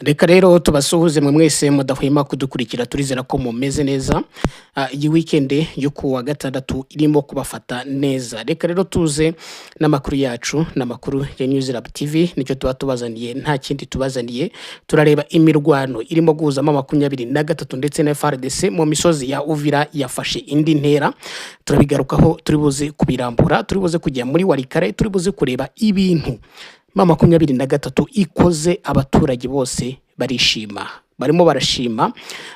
Reka rero tubasuhuze mwe mwese mudahwema kudukurikira turizera ko mumeze neza. Iyi weekend yo ku wa gatandatu irimo kubafata neza. Reka rero tuze n'amakuru yacu n'amakuru ya News Lab TV nicyo tuba tubazaniye nta kindi tubazaniye. Turareba imirwano irimo guhuzamo 23 ndetse na FARDC mu misozi ya Uvira yafashe indi ntera. Turabigarukaho turibuze kubirambura, turibuze kujya muri Warikare, turibuze kureba ibintu 23 ikoze abaturage bose barishima. Barimo barashima,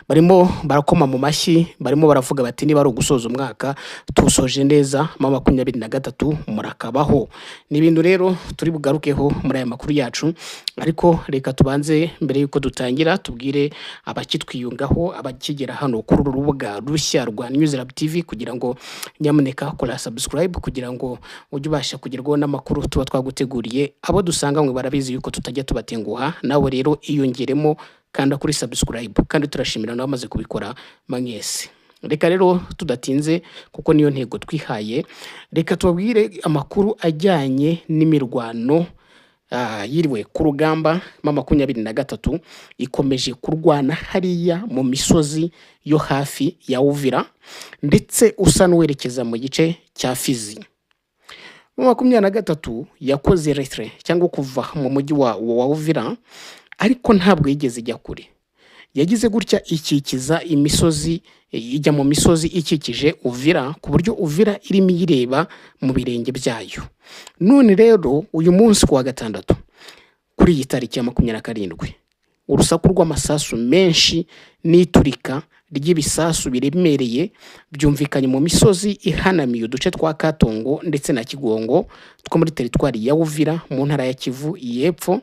barimo barakoma mu mashyi, barimo baravuga bati niba ari ugusoza umwaka tusoje neza 23 murakabaho. Ni ibintu rero turi bugarukeho muri aya makuru yacu, ariko reka tubanze mbere yuko dutangira tubwire abakitwiyungaho abakigera hano kuri uru rubuga rushya rwa News Lab TV kugira ngo nyamuneka kora subscribe kugira ngo ujye ubasha kugerwaho n'amakuru tuba twaguteguriye. Abo dusanga mwe barabizi yuko tutajya tubatenguha, nawe rero iyongeremo kanda kuri subscribe kandi turashimira n'abamaze kubikora mwese. Reka rero tudatinze kuko niyo ntego twihaye, reka tubabwire amakuru ajyanye n'imirwano yiriwe ku rugamba 23 ikomeje kurwana hariya mu misozi yo hafi ya Uvira ndetse usa n'uwerekeza mu gice cya Fizi. 23 yakoze retre cyangwa kuva mu mujyi wa Uvira, ariko ntabwo yigeze ijya kure. Yagize gutya ikikiza imisozi, ijya mu misozi ikikije Uvira ku buryo Uvira irimo yireba mu birenge byayo. None rero uyu munsi ku wa gatandatu kuri iyi tariki ya 27 urusaku rw'amasasu menshi n'iturika ry'ibisasu biremereye byumvikanye mu misozi ihanamiye uduce twa Katongo ndetse na Kigongo two muri teritwari ya Uvira mu ntara ya Kivu y'Epfo.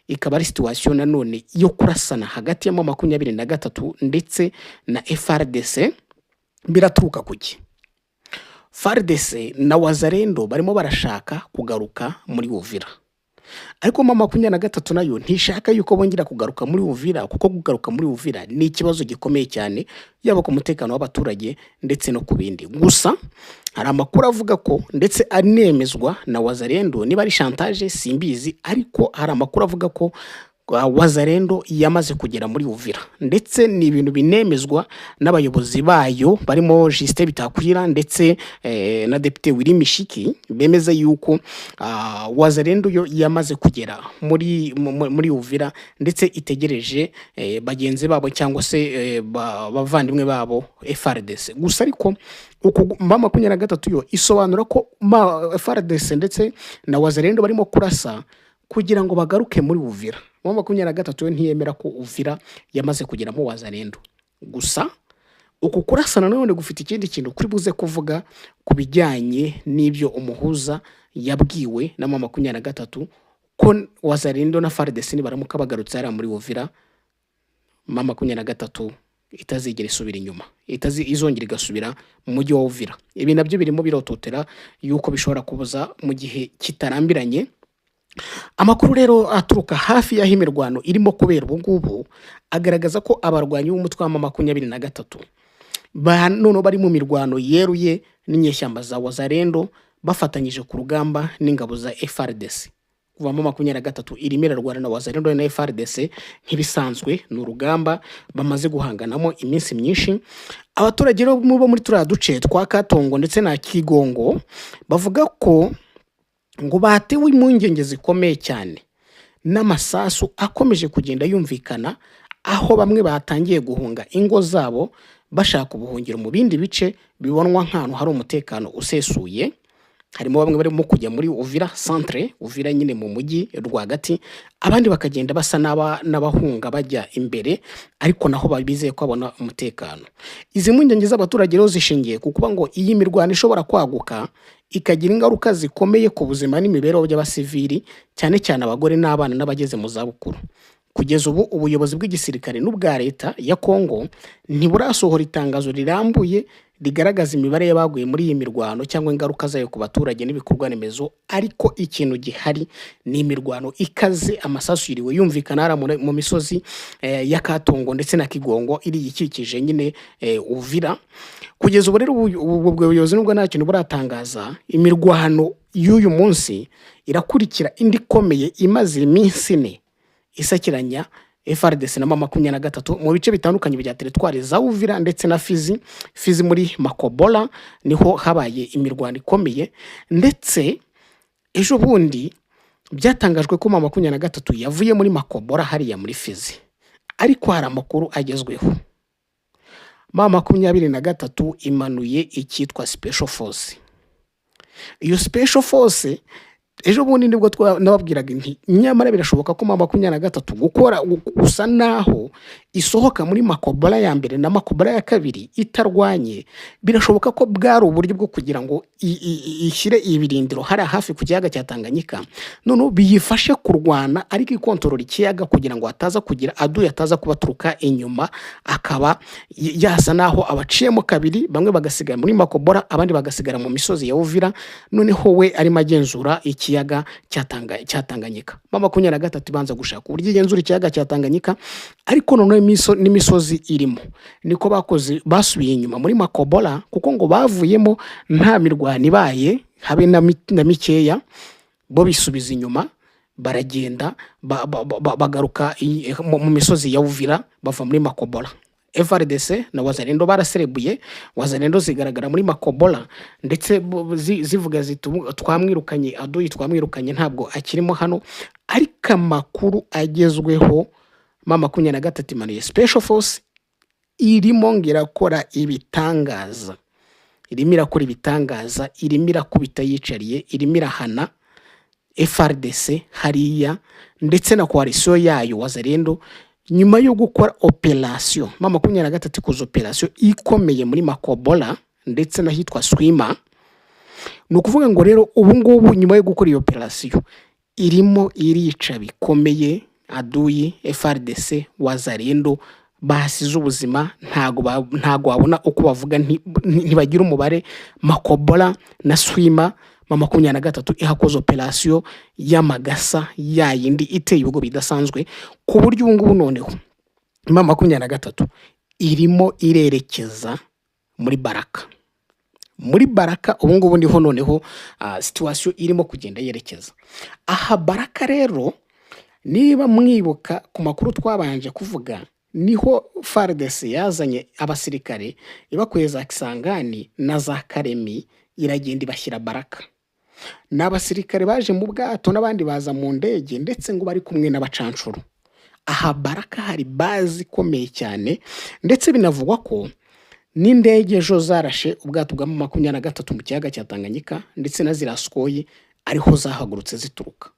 Ikaba ari situation nanone yo kurasana hagati ya 23 ndetse na FARDC. Biraturuka kuki? FARDC na Wazalendo barimo barashaka kugaruka muri Uvira, ariko 23 nayo ntishaka yuko bongera kugaruka muri Uvira, kuko kugaruka muri Uvira ni ikibazo gikomeye cyane yaba ku mutekano w'abaturage ndetse no kubindi. Gusa hari amakuru avuga ko ndetse anemezwa na Wazalendo, niba ari chantage simbizi, ariko hari amakuru avuga ko Wazalendo yamaze kugera muri Uvira ndetse ni ibintu binemezwa n'abayobozi bayo barimo Justin Bitakwira ndetse na Depite Willy Mishiki. Bemeza yuko Wazalendo yo yamaze kugera muri Uvira ndetse itegereje bagenzi babo cyangwa se bavandimwe babo FARDC. Gusa ariko uko 23 yo isobanura ko FARDC ndetse na Wazalendo barimo kurasa kugira ngo bagaruke muri Uvira. 23 ntiyemera ko Uvira yamaze kugera mu Wazalendo. Gusa uko kurasana none gufite ikindi kintu kuri buze kuvuga kubijyanye n'ibyo umuhuza yabwiwe na 23 ko Wazalendo na FARDC baramuka bagarutse ari muri Uvira 23 itazigera isubira inyuma, izongera igasubira mu mujyi wa Uvira. Ibi nabyo birimo birototera yuko bishobora kubuza mu gihe kitarambiranye. Amakuru rero aturuka hafi ya imirwano irimo kubera ubu ngubu agaragaza ko abarwanyi b'umutwe wa 23 none bari mu mirwano yeruye n'inyeshyamba za Wazalendo bafatanyije ku rugamba n'ingabo za FARDC. Kuva 23 irimo irarwana na Wazalendo na FARDC nk'ibisanzwe n'urugamba bamaze guhanganamo iminsi myinshi. Abaturage bo muri turiya duce twa Katongo ndetse na Kigongo bavuga ko ngo batewe impungenge zikomeye cyane n'amasasu akomeje kugenda yumvikana, aho bamwe batangiye guhunga ingo zabo bashaka ubuhungiro mu bindi bice bibonwa nk'ahantu hari umutekano usesuye. Harimo bamwe barimo kujya muri Uvira centre, Uvira nyine mu mujyi rwagati, abandi bakagenda basa n'abahunga bajya imbere, ariko naho babizeye ko abona umutekano. Izi mpungenge z'abaturage rero zishingiye kuko ngo iyi mirwano ishobora kwaguka ikagira ingaruka zikomeye ku buzima n'imibereho by'abasivili, cyane cyane abagore n'abana n'abageze mu zabukuru. Kugeza ubu ubuyobozi bw'igisirikare n'ubwa leta ya Kongo ntiburasohora itangazo rirambuye rigaragaza imibare y'abaguye muri iyi mirwano cyangwa ingaruka zayo ku baturage n'ibikorwa remezo, ariko ikintu gihari ni imirwano ikaze. Amasasu yiriwe yumvikana mu misozi ya Katongo ndetse na Kigongo iri ikikije nyine Uvira. Kugeza ubu rero ubuyobozi nubwo nta kintu buratangaza, imirwano y'uyu munsi irakurikira indi komeye imaze iminsi 4 isakiranya FARDC na M23 mu bice bitandukanye bya teritwari za Uvira ndetse na Fizi muri Makobola niho habaye imirwano ikomeye, ndetse ejo bundi byatangajwe ko M23 yavuye muri Makobola hariya muri Fizi, ariko hari amakuru agezweho. M23 imanuye icyitwa Special Force. Iyo Special Force ejo bundi nibwo nababwiraga nti nyamara birashoboka ko M23 gukora gusa naho isohoka muri Makobola ya mbere na Makobola ya kabiri itarwanye, birashoboka ko bwari uburyo bwo kugira ngo ishyire ibirindiro hari hafi ku kiyaga cya Tanganyika, none biyifashe kurwana ariko ikontorora ikiyaga kugira ngo ataza kugira adu yataza kubaturuka inyuma, akaba yasa naho abaciyemo kabiri, bamwe bagasigara muri Makobola abandi bagasigara mu misozi ya Uvira, noneho we ari magenzura ikiyaga cya Tanganyika. M23 ibanza gushaka uburyo igenzura ikiyaga cya Tanganyika, ariko none n'imisozi irimo niko bakoze, basubiye inyuma muri Makobola kuko ngo bavuyemo nta mirwano ibaye habe na mikeya, bo bisubiza inyuma baragenda bagaruka mu misozi ya Uvira bava muri Makobola. FARDC na Wazalendo baraserebuye, Wazalendo zigaragara muri Makobola ndetse zivuga twamwirukanye, aduyi twamwirukanye ntabwo akirimo hano, ariko amakuru agezweho M23 imanuye Special Force irimo ngirakora ibitangaza, irimo irakora ibitangaza, irimo irakubita yicariye, irimo irahana FARDC hariya ndetse na coalition yayo Wazalendo nyuma yo gukora operation. M23 ikoze operation ikomeye muri Makobola ndetse n'ahitwa Swima. Ni ukuvuga ngo rero ubu ngubu nyuma yo gukora iyo operation irimo irica bikomeye aduyi FARDC Wazalendo basize ubuzima, ntago wabona uko bavuga, ntibagira umubare. Makobola na Swima M23 ihakoze operation y'amagasa yayindi iteye ibigo bidasanzwe, ku buryo ubu ngubu noneho M23 irimo irerekeza muri Baraka ubu ngubu niho noneho situation irimo kugenda yerekeza aha. Baraka rero niba mwibuka ku makuru twabanje kuvuga, niho FARDC yazanye abasirikare ibakuye za Kisangani na za Karemi, iragenda ibashyira Baraka. N'abasirikare baje mu bwato n'abandi baza mu ndege ndetse ngo bari kumwe n'abacancuru. Aha Baraka hari bazi ikomeye cyane, ndetse binavugwa ko n'indege ejo zarashe ubwato bwa M23 mu kiyaga cya Tanganyika ndetse na ziraskoye ariho zahagurutse zituruka.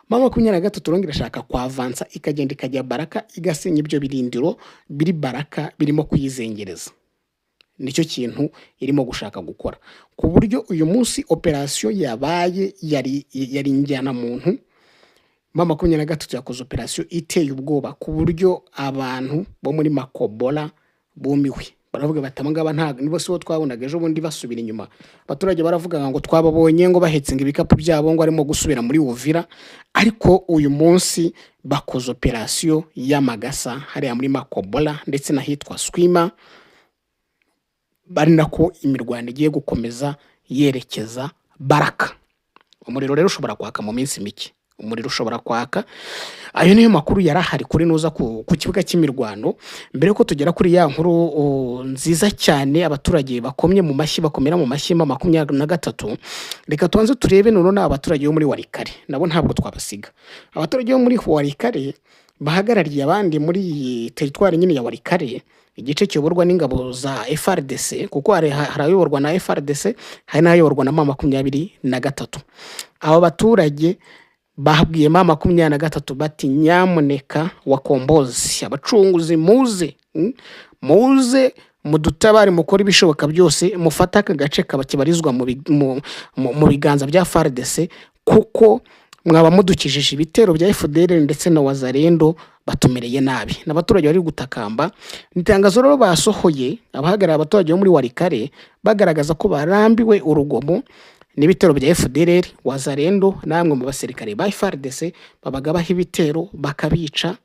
M23 rongera irashaka kwavansa ikagenda ikajya Baraka igasenya ibyo birindiro biri Baraka birimo kuyizengereza. Nicyo kintu irimo gushaka gukora, ku buryo uyu munsi operation yabaye yari njyana muntu. M23 yakoze operation iteye ubwoba ku buryo abantu bo muri Makobola bumiwe, baravuga batamangaba ntago nibo sibo twabonaga ejo bundi basubira inyuma. Abaturage baravuga ngo twababonye ngo bahetse ibikapu byabo ngo arimo gusubira muri Uvira, ariko uyu munsi bakoze operation y'amagasa hariya muri Makobola ndetse n'ahitwa Swima, bari nako imirwano igiye gukomeza yerekeza Baraka. Umuriro rero ushobora kwaka mu minsi mike, umuriro ushobora kwaka. Ayo niyo makuru yarahari kuri nuza ku kibuga cy'imirwano. Mbere ko tugera kuri ya nkuru nziza cyane abaturage bakomye mu mashyi, bakomera mu mashyi M23, reka tubanze turebe none abaturage bo muri Warikare nabo ntabwo twabasiga. Abaturage bo muri Warikare bahagarariye abandi muri teritwari nyine ya Warikare, igice cyoborwa n'ingabo za FARDC, kuko hari ayoborwa na FARDC hari n'ayoborwa na M23. Abo baturage bahabwiye M23 bati nyamuneka wakombozi abacunguzi muze mudutabare mukora ibishoboka byose mufata aka gace kabakibarizwa mu biganza bya FARDC, kuko mwaba mudukijije ibitero bya FDL ndetse na Wazalendo batumereye nabi. N'abaturage bari gutakamba. Nitangazo rero basohoye abahagarara abaturage bo muri Warikare bagaragaza ko barambiwe urugomo n'ibitero bya FDL, Wazalendo namwe mu basirikare ba FARDC babagabaho ibitero bakabica,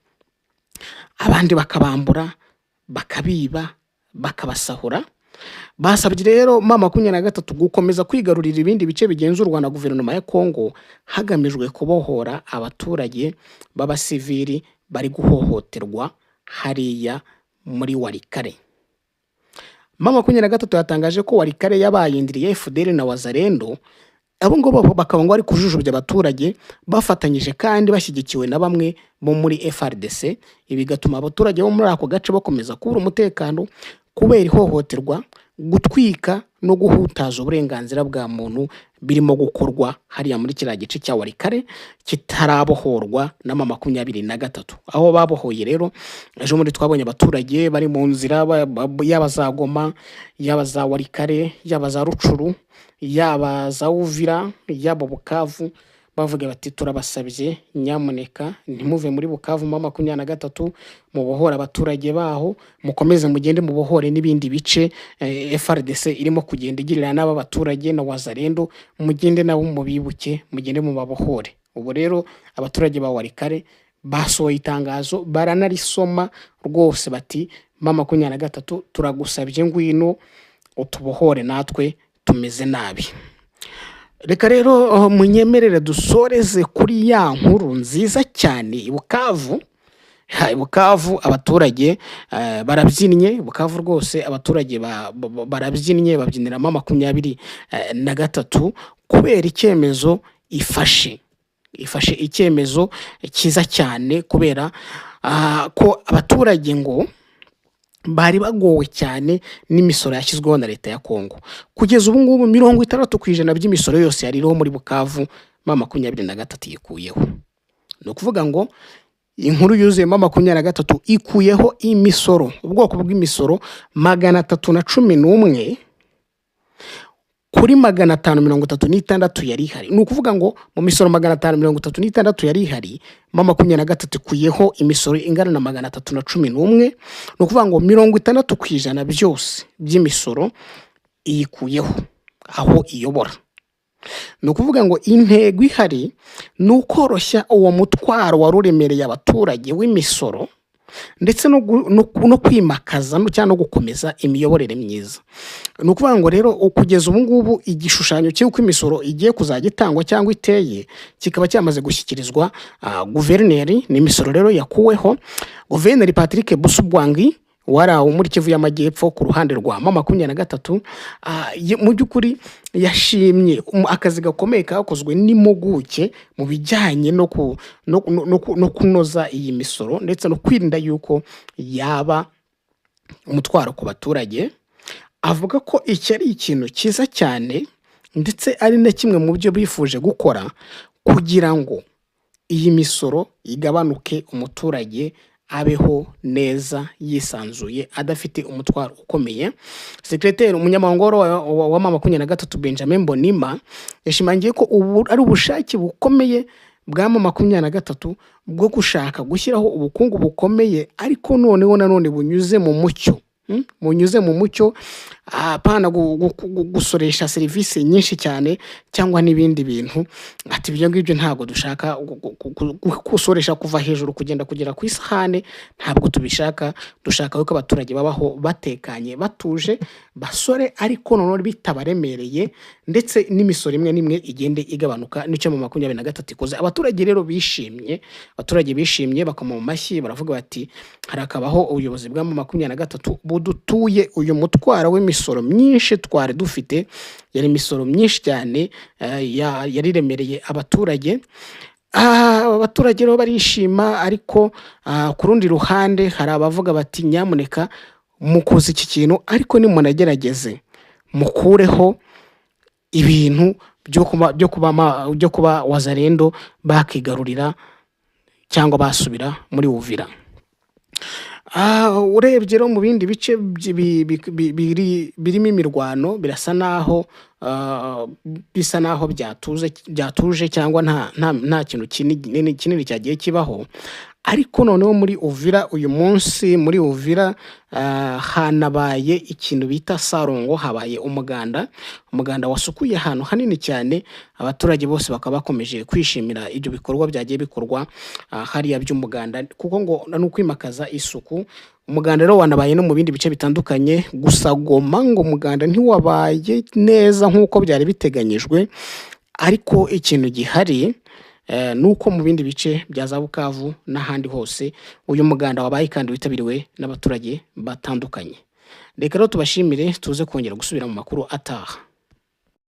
abandi bakabambura, bakabiba, bakabasahura. Basabye rero M23 gukomeza kwigarurira ibindi bice bigenzurwa na guverinoma ya Kongo hagamijwe kubohora abaturage b'abasivili bari guhohoterwa hariya muri Walikale. M23 yatangaje ko Walikale yabayindiriye FDL na Wazalendo, abo ngabo bakaba ngo ari kujujubya abaturage bafatanyije kandi bashyigikiwe na bamwe bo muri FRDC. Ibi gatuma abaturage bo muri ako gace bakomeza kubura umutekano kubera ihohoterwa, gutwika no guhutaza uburenganzira bwa muntu birimo gukorwa hariya muri kiriya gice cya Walikale kitarabohorwa na M23. Aho babohoye rero, ejo muri twabonye abaturage bari mu nzira yaba za Goma, yaba za Walikale, yaba za Rucuru, yaba za Uvira, yaba Bukavu, bavuga bati turabasabye nyamuneka ntimuve muri Bukavu M23, mubohora abaturage baho, mukomeze mugende mubohore n'ibindi bice FRDC irimo kugenda igirira n'aba baturage na Wazalendo, mugende nabo mubibuke, mugende mubabohore. Ubu rero abaturage ba Walikale basohoye itangazo baranarisoma rwose bati M23 turagusabye ngwino utubohore natwe tumeze nabi. Reka rero munyemerere dusoreze kuri ya nkuru nziza cyane i Bukavu. Bukavu abaturage barabyinnye, Bukavu rwose abaturage barabyinnye, babyinira M23 kubera icyemezo ifashe icyemezo cyiza cyane, kubera ko abaturage ngo bari bagowe cyane n'imisoro yashyizweho na leta ya Kongo. Kugeza ubu ngubu 60% by'imisoro yose yaririho muri Bukavu M23 yikuyeho. No kuvuga ngo inkuru yuzuye M23 ikuyeho imisoro, ubwoko bw'imisoro 311 kuri 536 yari ihari. Ni ukuvuga ngo mu misoro 536 yari ihari, M23 ikuyeho imisoro ingana na 311. Ni ukuvuga ngo 60% byose by'imisoro iyikuyeho aho iyobora. Ni ukuvuga ngo intego ihari ni ukoroshya uwo mutwaro waruremereye abaturage w'imisoro, ndetse no kwimakaza cyangwa no gukomeza imiyoborere myiza. Ni ukuvuga ngo rero kugeza ubu ngubu igishushanyo cy'uko imisoro igiye kuzajya itangwa cyangwa iteye kikaba cyamaze gushyikirizwa guverineri. Ni imisoro rero yakuweho. Guverineri Patrick Busubwangi warawo muri Kivu y'Amajyepfo ku ruhande rwa M23, mu by'ukuri yashimye akazi gakomeye kakozwe n'impuguke mu bijyanye no kunoza iyi misoro, ndetse no kwirinda yuko yaba umutwaro ku baturage. Avuga ko iki ari ikintu cyiza cyane, ndetse ari na kimwe mu byo bifuje gukora kugira ngo iyi misoro igabanuke, umuturage abeho neza yisanzuye adafite umutwaro ukomeye. Sekreteri umunyamabanga wa M23 Benjamin Mbonimpa yashimangiye ko ubu ari ubushake bukomeye bwa M23 bwo gushaka gushyiraho ubukungu bukomeye, ariko nanone bunyuze mu mucyo, apana gusoresha serivisi nyinshi cyane cyangwa n'ibindi bintu. Ati ibyo ngibyo ntabwo dushaka gusoresha kuva hejuru kugenda kugera ku isahane, ntabwo tubishaka. Dushaka ko abaturage babaho batekanye, batuje, basore, ariko none bitabaremereye, ndetse n'imisoro imwe n'imwe igende igabanuka. Nicyo M23 ikoze. Abaturage rero bishimye, bakoma mu mashyi, baravuga bati harakabaho ubuyobozi bwa M23 budutuye uyu mutwaro w'imisoro myinshi twari dufite. Yari imisoro myinshi cyane yariremereye abaturage. Abaturage rero barishima, ariko ku rundi ruhande hari abavuga bati nyamuneka mukoze iki kintu, ariko nimunagerageze mukureho ibintu byo kuba Wazalendo bakigarurira cyangwa basubira muri Uvira. Urebye rero mu bindi bice birimo imirwano bisa naho byatuje cyangwa nta kintu kinini cyagiye kibaho. Ariko noneho muri Uvira uyu munsi, muri Uvira hanabaye ikintu bita Sarongo, habaye umuganda wasukuye ahantu hanini cyane. Abaturage bose bakaba bakomeje kwishimira ibyo bikorwa byagiye bikorwa hariya by'umuganda, kuko ngo no kwimakaza isuku. Umuganda rero wanabaye no mu bindi bice bitandukanye, gusa Goma ngo umuganda ntiwabaye neza nk'uko byari biteganyijwe. Ariko ikintu gihari nuko mu bindi bice bya za Bukavu n'ahandi hose uyu muganda wabaye kandi witabiriwe n'abaturage batandukanye. Reka rero tubashimire tuze kongera gusubira mu makuru ataha.